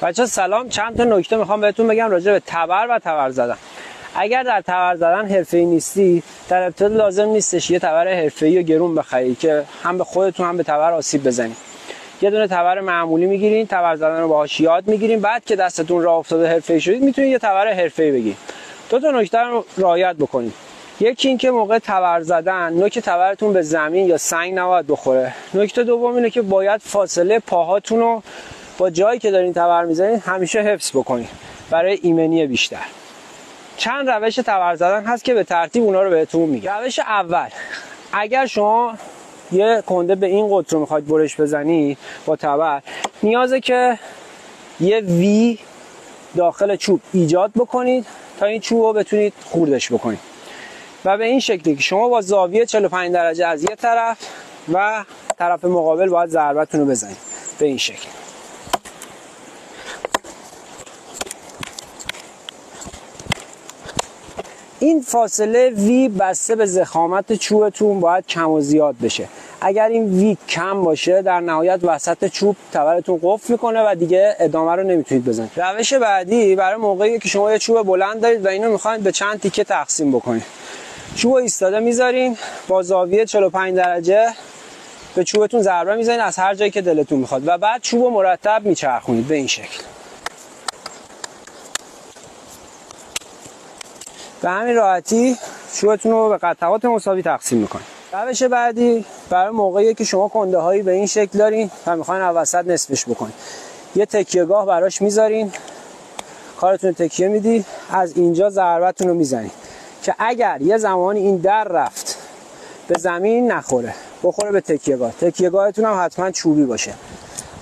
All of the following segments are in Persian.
بچه‌ها سلام. چند تا نکته میخوام بهتون بگم راجع به تبر و تبر زدن. اگر در تبر زدن حرفه‌ای نیستی، در ابتدا لازم نیستش یه تبر حرفه‌ای و گرون بخری که هم به خودتون هم به تبر آسیب بزنید. یه دونه تبر معمولی میگیرین، تبر زدن رو باهاش یاد میگیرین، بعد که دستتون راه افتاده حرفه‌ای شدید میتونید یه تبر حرفه‌ای بگیرید. دو تا نکته رو رعایت بکنید. یکی این که موقع تبر زدن نوک تبرتون به زمین یا سنگ نباید بخوره. نکته دوم اینه که باید فاصله پاهاتون رو با جایی که دارین تبر میزنید همیشه حفظ بکنید برای ایمنی بیشتر. چند روش تبر زدن هست که به ترتیب اونا رو بهتون میگم. روش اول، اگر شما یه کنده به این قطر رو میخواید برش بزنی با تبر، نیازه که یه وی داخل چوب ایجاد بکنید تا این چوب رو بتونید خوردش بکنید و به این شکلی که شما با زاویه 45 درجه از یه طرف و طرف مقابل باید ضربتون رو بزنید به این شکل. این فاصله وی بسته به ضخامت چوبتون باید کم و زیاد بشه. اگر این وی کم باشه در نهایت وسط چوب تبرتون قفل میکنه و دیگه ادامه رو نمیتونید بزنید. روش بعدی برای موقعی که شما یه چوب بلند دارید و اینو میخواید به چند تیکه تقسیم بکنید. چوب ایستاده میذارین، با زاویه 45 درجه به چوبتون ضربه میزنید از هر جایی که دلتون میخواد و بعد چوب مرتب میچرخونید به این شکل. به همین راحتی چوبتون رو به قطعات مساوی تقسیم میکنید. روش بعدی برای موقعی که شما کنده هایی به این شکل دارین و میخواین از وسط نصفش بکنید، یه تکیهگاه براش میذارین، کارتون تکیه میدی، از اینجا ضربتون رو میزنید که اگر یه زمانی این در رفت به زمین نخوره، بخوره به تکیهگاه. تکیهگاهتون هم حتما چوبی باشه.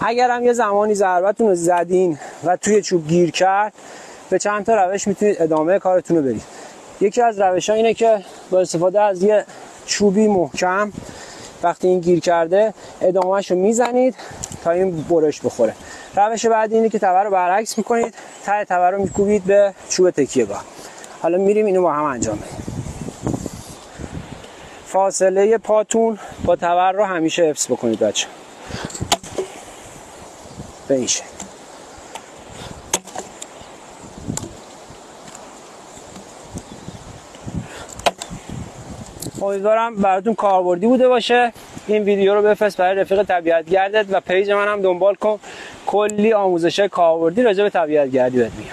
اگر هم یه زمانی ضربتون رو زدین و توی چوب گیر کرد، به چند تا روش میتونید ادامه کارتون رو برید. یکی از روش‌ها اینه که با استفاده از یه چوبی محکم وقتی این گیر کرده ادامه‌شو میزنید تا این برش بخوره. روش بعدی اینه که تبر رو برعکس میکنید، ته تبر رو میکوبید به چوب تکیهگاه. حالا میریم اینو با هم انجام بدیم. فاصله پاتون با تبر رو همیشه حفظ بکنید بچه. به این شکل. امیدوارم براتون کاربردی بوده باشه. این ویدیو رو بفرست برای رفیق طبیعتگردت و پیج منم دنبال کن. کلی آموزش کاربردی راجع به طبیعتگردی بهت میگم.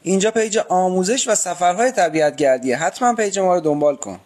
اینجا پیج آموزش و سفرهای طبیعتگردیه. حتما پیج ما رو دنبال کن.